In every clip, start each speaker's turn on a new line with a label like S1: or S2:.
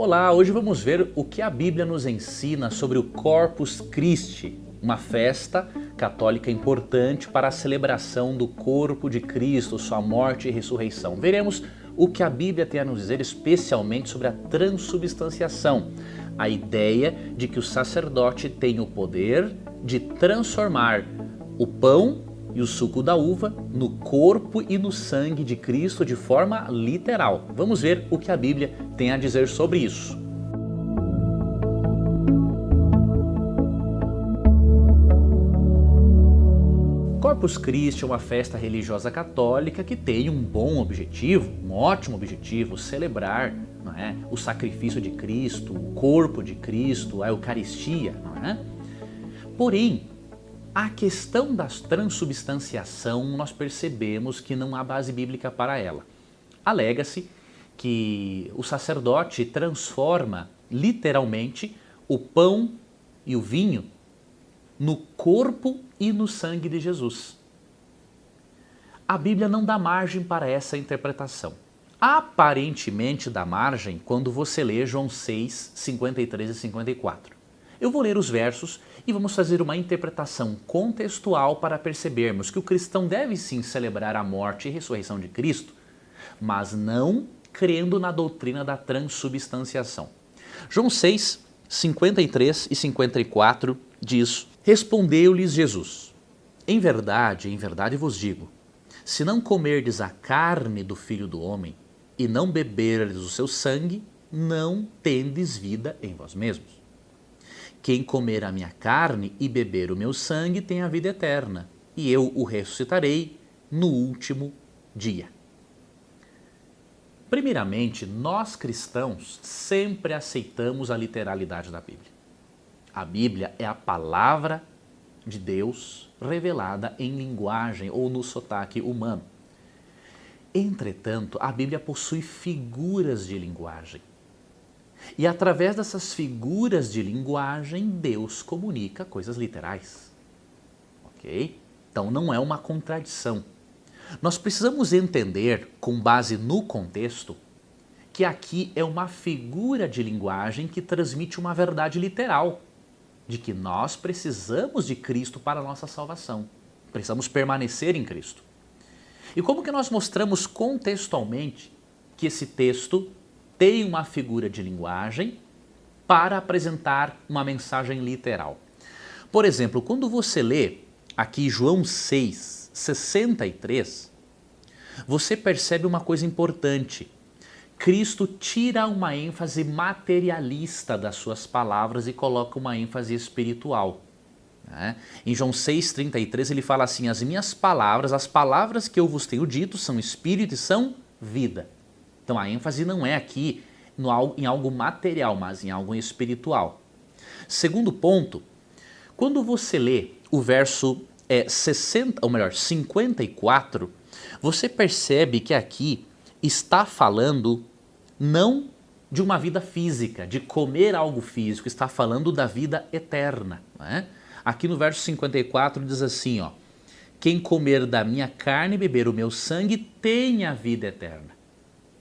S1: Olá, hoje vamos ver o que a Bíblia nos ensina sobre o Corpus Christi, uma festa católica importante para a celebração do corpo de Cristo, sua morte e ressurreição. Veremos o que a Bíblia tem a nos dizer especialmente sobre a transubstanciação, a ideia de que o sacerdote tem o poder de transformar o pão e o suco da uva no corpo e no sangue de Cristo de forma literal. Vamos ver o que a Bíblia tem a dizer sobre isso. Corpus Christi é uma festa religiosa católica que tem um bom objetivo, um ótimo objetivo, celebrar, não é, o sacrifício de Cristo, o corpo de Cristo, a Eucaristia, não é? Porém, a questão da transubstanciação, nós percebemos que não há base bíblica para ela. Alega-se que o sacerdote transforma literalmente o pão e o vinho no corpo e no sangue de Jesus. A Bíblia não dá margem para essa interpretação. Aparentemente dá margem quando você lê João 6, 53 e 54. Eu vou ler os versos e vamos fazer uma interpretação contextual para percebermos que o cristão deve sim celebrar a morte e ressurreição de Cristo, mas não crendo na doutrina da transubstanciação. João 6, 53 e 54 diz: Respondeu-lhes Jesus: em verdade vos digo, se não comerdes a carne do Filho do Homem e não beberdes o seu sangue, não tendes vida em vós mesmos. Quem comer a minha carne e beber o meu sangue tem a vida eterna, e eu o ressuscitarei no último dia. Primeiramente, nós cristãos sempre aceitamos a literalidade da Bíblia. A Bíblia é a palavra de Deus revelada em linguagem ou no sotaque humano. Entretanto, a Bíblia possui figuras de linguagem. E através dessas figuras de linguagem, Deus comunica coisas literais. Ok? Então não é uma contradição. Nós precisamos entender, com base no contexto, que aqui é uma figura de linguagem que transmite uma verdade literal, de que nós precisamos de Cristo para a nossa salvação. Precisamos permanecer em Cristo. E como que nós mostramos contextualmente que esse texto tem uma figura de linguagem para apresentar uma mensagem literal? Por exemplo, quando você lê aqui João 6, 63, você percebe uma coisa importante. Cristo tira uma ênfase materialista das suas palavras e coloca uma ênfase espiritual. Né? Em João 6,33 ele fala assim: as minhas palavras, as palavras que eu vos tenho dito são espírito e são vida. Então a ênfase não é aqui em algo material, mas em algo espiritual. Segundo ponto, quando você lê o verso 54, você percebe que aqui está falando não de uma vida física, de comer algo físico, está falando da vida eterna. Né? Aqui no verso 54 diz assim, ó: quem comer da minha carne e beber o meu sangue tem a vida eterna.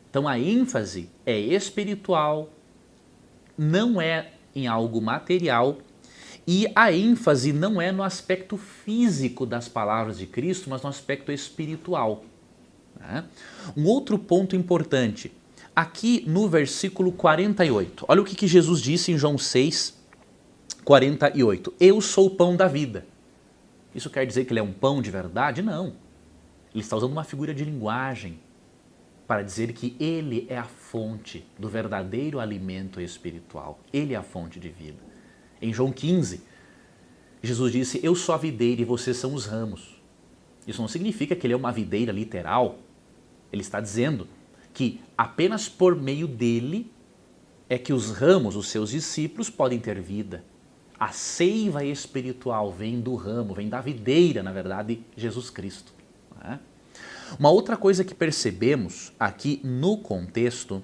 S1: Então a ênfase é espiritual, não é em algo material, e a ênfase não é no aspecto físico das palavras de Cristo, mas no aspecto espiritual. Né? Um outro ponto importante, aqui no versículo 48, olha o que Jesus disse em João 6, 48. Eu sou o pão da vida. Isso quer dizer que ele é um pão de verdade? Não. Ele está usando uma figura de linguagem para dizer que ele é a fonte do verdadeiro alimento espiritual. Ele é a fonte de vida. Em João 15, Jesus disse: eu sou a videira e vocês são os ramos. Isso não significa que ele é uma videira literal. Ele está dizendo que apenas por meio dele é que os ramos, os seus discípulos, podem ter vida. A seiva espiritual vem do ramo, vem da videira, na verdade, Jesus Cristo. Né? Uma outra coisa que percebemos aqui no contexto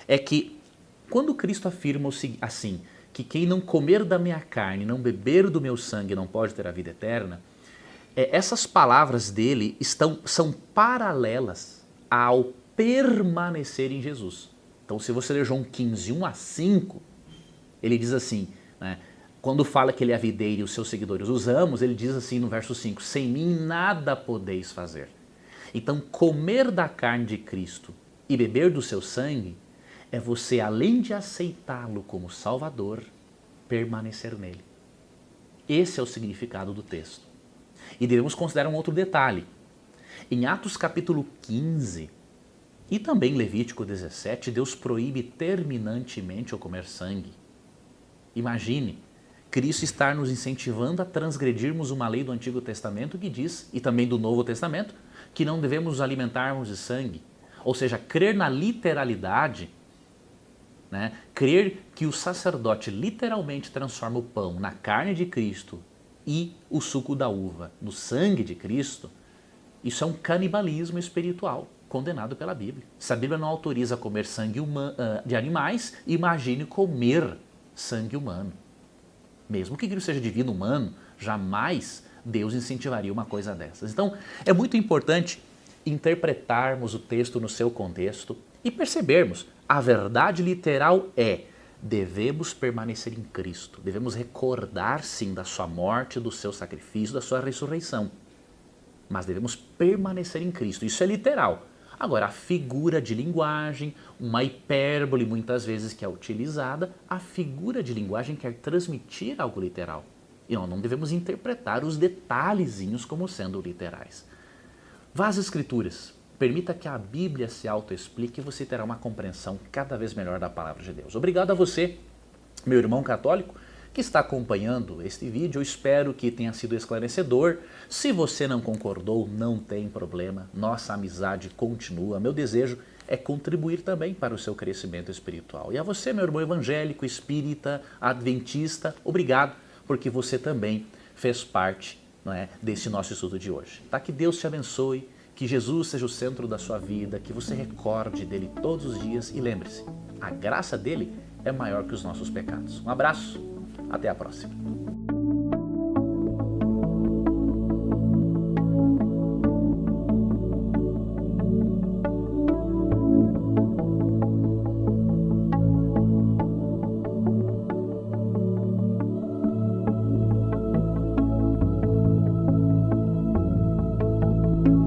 S1: é que quando Cristo afirma assim, que quem não comer da minha carne, não beber do meu sangue, não pode ter a vida eterna, essas palavras dele são paralelas ao permanecer em Jesus. Então, se você ler João 15, 1 a 5, ele diz assim, né, quando fala que ele é a videira e os seus seguidores os amos, ele diz assim no verso 5, sem mim nada podeis fazer. Então, comer da carne de Cristo e beber do seu sangue é você, além de aceitá-lo como Salvador, permanecer nele. Esse é o significado do texto. E devemos considerar um outro detalhe. Em Atos capítulo 15 e também Levítico 17, Deus proíbe terminantemente o comer sangue. Imagine Cristo estar nos incentivando a transgredirmos uma lei do Antigo Testamento que diz, e também do Novo Testamento, que não devemos nos alimentarmos de sangue. Ou seja, crer na literalidade, né? Crer que o sacerdote literalmente transforma o pão na carne de Cristo e o suco da uva no sangue de Cristo, isso é um canibalismo espiritual condenado pela Bíblia. Se a Bíblia não autoriza comer sangue de animais, imagine comer sangue humano. Mesmo que Cristo seja divino humano, jamais Deus incentivaria uma coisa dessas. Então, é muito importante interpretarmos o texto no seu contexto e percebermos, a verdade literal é, devemos permanecer em Cristo, devemos recordar sim da sua morte, do seu sacrifício, da sua ressurreição, mas devemos permanecer em Cristo, isso é literal. Agora, a figura de linguagem, uma hipérbole muitas vezes que é utilizada, a figura de linguagem quer transmitir algo literal. E nós não devemos interpretar os detalhezinhos como sendo literais. Vá às Escrituras, permita que a Bíblia se autoexplique e você terá uma compreensão cada vez melhor da palavra de Deus. Obrigado a você, meu irmão católico, que está acompanhando este vídeo. Eu espero que tenha sido esclarecedor. Se você não concordou, não tem problema. Nossa amizade continua. Meu desejo é contribuir também para o seu crescimento espiritual. E a você, meu irmão evangélico, espírita, adventista, obrigado, porque você também fez parte, não é, desse nosso estudo de hoje. Tá? Que Deus te abençoe, que Jesus seja o centro da sua vida, que você recorde dele todos os dias e lembre-se, a graça dele é maior que os nossos pecados. Um abraço, até a próxima.